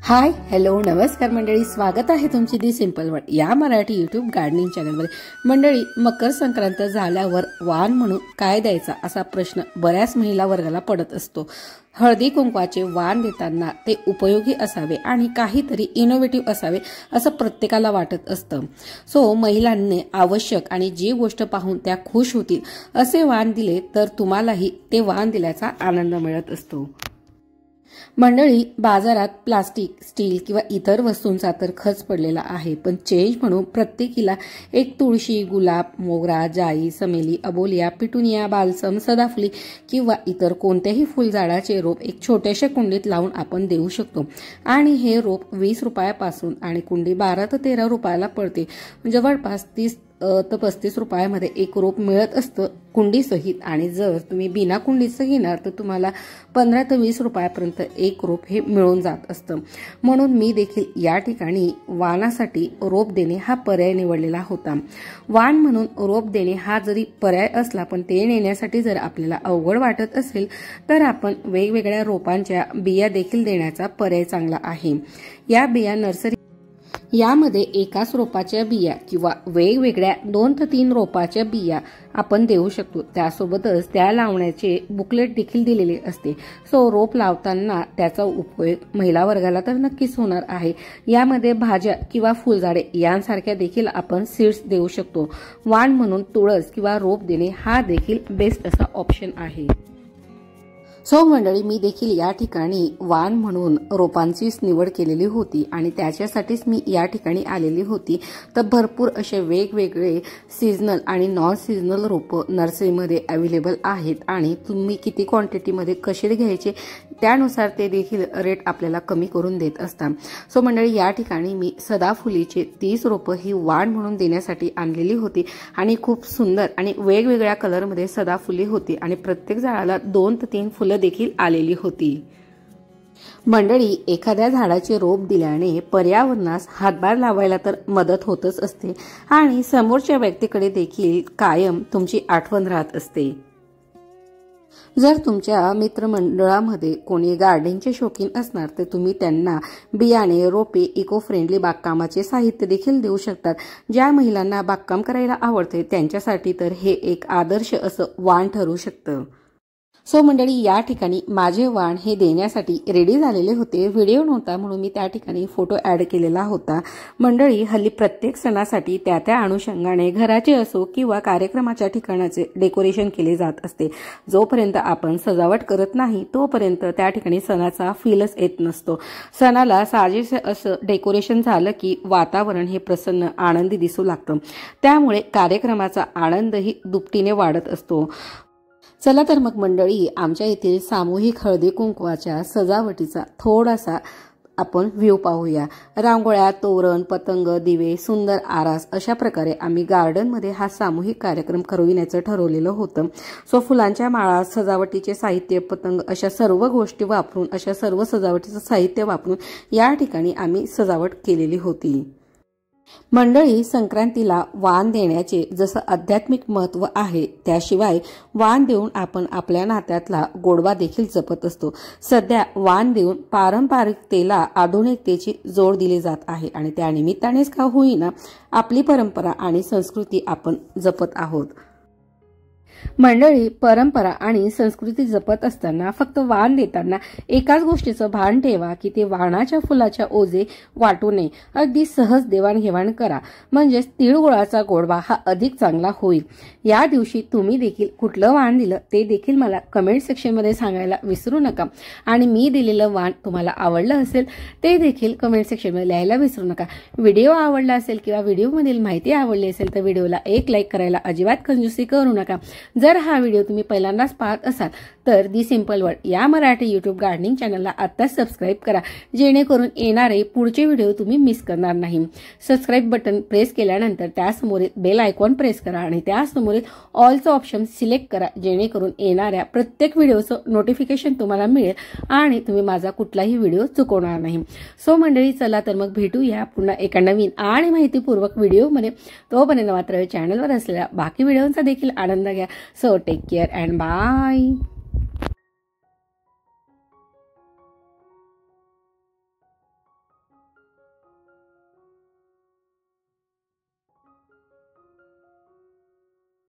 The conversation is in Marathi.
हाय हॅलो नमस्कार मंडळी, स्वागत आहे तुमची दी सिंपल वर्ड या मराठी यूट्यूब गार्डनिंग चॅनलमध्ये। मंडळी, मकर संक्रांत झाल्यावर वाण म्हणून काय द्यायचा असा प्रश्न बऱ्याच महिला वर्गाला पडत असतो। हळदी कुंकवाचे वाण देताना ते उपयोगी असावे आणि काहीतरी इनोव्हेटिव्ह असावे असं प्रत्येकाला वाटत असतं। सो महिलांनी आवश्यक आणि जी गोष्ट पाहून त्या खुश होतील असे वाण दिले तर तुम्हालाही ते वाण दिल्याचा आनंद मिळत असतो। मंडळी, बाजारात प्लास्टिक, स्टील किंवा इतर वस्तूंचा तर खच पडलेला आहे, पण चेंज म्हणून प्रत्येकीला एक तुळशी, गुलाब, मोगरा, जाई, समेली, अबोलिया, पिटुनिया, बाल्सम, सदाफुली किंवा इतर कोणत्याही फुलझाडाचे रोप एक छोट्याशा कुंडीत लावून आपण देऊ शकतो। आणि हे रोप 20 रुपयापासून आणि कुंडी 12 ते 13 रुपयाला पडते। जवळपास 30 ते 35 रुपयामध्ये एक रोप मिळत असतं कुंडी सहित। आणि जर तुम्ही बिना कुंडीचं घेणार तर तुम्हाला 15 ते 20 रुपयापर्यंत एक रोप हे मिळून जात असतं। म्हणून मी देखील या ठिकाणी वाणासाठी रोप देणे हा पर्याय निवडलेला होता। वाण म्हणून रोप देणे हा जरी पर्याय असला, पण ते नेण्यासाठी जर आपल्याला अवघड वाटत असेल तर आपण वेगवेगळ्या रोपांच्या बिया देखील देण्याचा पर्याय चांगला आहे। या बिया नर्सरी यामध्ये एकाच रोपाच्या बिया किंवा वेगवेगळ्या 2 ते 3 रोपाच्या बिया आपण देऊ शकतो। त्यासोबतच त्या लावण्याचे बुकलेट देखील दिलेले असते। सो रोप लावताना त्याचा उपयोग महिला वर्गाला तर नक्कीच होणार आहे। यामध्ये भाज्या किंवा फुलझाडे यांसारख्या देखील आपण सीड्स देऊ शकतो। वाण म्हणून तुळस किंवा रोप देणे हा देखील बेस्ट असा ऑप्शन आहे। सो मंडळी, मी देखील या ठिकाणी वाण म्हणून रोपांचीच निवड केलेली होती आणि त्याच्यासाठीच मी या ठिकाणी आलेली होती। तर भरपूर असे वेगवेगळे सीजनल आणि नॉन सीजनल रोप नर्सरीमध्ये अवेलेबल आहेत आणि तुम्ही किती क्वांटिटीमध्ये कसे घ्यायचे त्यानुसार ते देखील रेट आपल्याला कमी करून देत असतात। सो मंडळी, या ठिकाणी मी सदाफुलीचे 30 रोपं ही वाण म्हणून देण्यासाठी आणलेली होती आणि खूप सुंदर आणि वेगवेगळ्या कलरमध्ये सदाफुली होती आणि प्रत्येक झाडाला 2 ते 3 फुलं देखील आलेली होती। मंडळी, एखाद्या झाडाचे रोप दिल्याने पर्यावरणास हातभार लावायला तर मदत होतच असते आणि समोरच्या व्यक्तीकडे देखील कायम तुमची आठवण राहत असते। जर तुमच्या मित्रमंडळामध्ये कोणी गार्डनिंगचे शौकीन असणार तर तुम्ही त्यांना बियाणे, रोपे, इको फ्रेंडली बागकामाचे साहित्य देखील देऊ शकतात। ज्या महिलांना बागकाम करायला आवडते त्यांच्यासाठी तर हे एक आदर्श असं वाण ठरू शकतं। सो मंडळी, या ठिकाणी माझे वाण हे देण्यासाठी रेडी झालेले होते। व्हिडिओ नव्हता म्हणून मी त्या ठिकाणी फोटो ऍड केलेला होता। मंडळी, हल्ली प्रत्येक सणासाठी त्या अनुषंगाने घराचे असो किंवा कार्यक्रमाच्या ठिकाणाचे डेकोरेशन केले जात असते। जोपर्यंत आपण सजावट करत नाही तोपर्यंत त्या ठिकाणी सणाचा फीलच येत नसतो। सणाला साजेसे असं डेकोरेशन झालं की वातावरण हे प्रसन्न आनंदी दिसू लागतं। त्यामुळे कार्यक्रमाचा आनंदही दुपटीने वाढत असतो। चला तर मग मंडळी, आमच्या येथील सामूहिक हळदी कुंकवाच्या सजावटीचा थोडासा आपण व्ह्यू पाहूया। रांगोळ्या, तोरण, पतंग, दिवे, सुंदर आरास अशा प्रकारे आम्ही गार्डनमध्ये हा सामूहिक कार्यक्रम करविण्याचं ठरवलेलं होतं। सो फुलांच्या माळा, सजावटीचे साहित्य, पतंग अशा सर्व गोष्टी वापरून, अशा सर्व सजावटीचं साहित्य वापरून या ठिकाणी आम्ही सजावट केलेली होती। मंडळी, संक्रांतीला वाण देण्याचे जसं आध्यात्मिक महत्त्व आहे, त्याशिवाय वाण देऊन आपण आपल्या नात्यातला गोडवा देखील जपत असतो। सध्या वाण देऊन पारंपरिकतेला आधुनिकतेची जोड दिली जात आहे आणि त्या निमित्तानेच का होईना आपली परंपरा आणि संस्कृती आपण जपत आहोत। मंडळी, परंपरा आणि संस्कृती जपत असताना फक्त वाण देताना एकाच गोष्टीचं भान ठेवा की ते वाणाच्या फुलाच्या ओझे वाटू नये। अगदी सहज देवाणघेवाण करा, म्हणजे तिळगुळाचा गोडवा हा अधिक चांगला होईल। या दिवशी तुम्ही देखील कुठलं वाण दिलं ते देखील मला कमेंट सेक्शनमध्ये सांगायला विसरू नका आणि मी दिलेलं वाण तुम्हाला आवडलं असेल ते देखील कमेंट सेक्शनमध्ये लिहायला विसरू नका। व्हिडिओ आवडला असेल किंवा व्हिडिओमधील माहिती आवडली असेल तर व्हिडिओला एक लाईक करायला अजिबात कंजूसी करू नका। जर हा व्हिडिओ तुम्ही पहिल्यांदाच पाहत असाल तर दी सिंपल वर्ड या मराठी यूट्यूब गार्डनिंग चॅनलला आत्ताच सबस्क्राईब करा, जेणेकरून येणारे पुढचे व्हिडिओ तुम्ही मिस करणार नाही। सबस्क्राईब बटन प्रेस केल्यानंतर त्यासमोरील बेल आयकॉन प्रेस करा आणि त्यासमोरील ऑलचं ऑप्शन सिलेक्ट करा, जेणेकरून येणाऱ्या प्रत्येक व्हिडिओचं नोटिफिकेशन तुम्हाला मिळेल आणि तुम्ही माझा कुठलाही व्हिडिओ चुकवणार नाही। सो मंडळी, चला तर मग भेटूया पुन्हा एका नवीन आणि माहितीपूर्वक व्हिडिओमध्ये। तोपर्यंत मात्र चॅनलवर असलेल्या बाकी व्हिडिओंचा देखील आनंद घ्या। So take care and bye.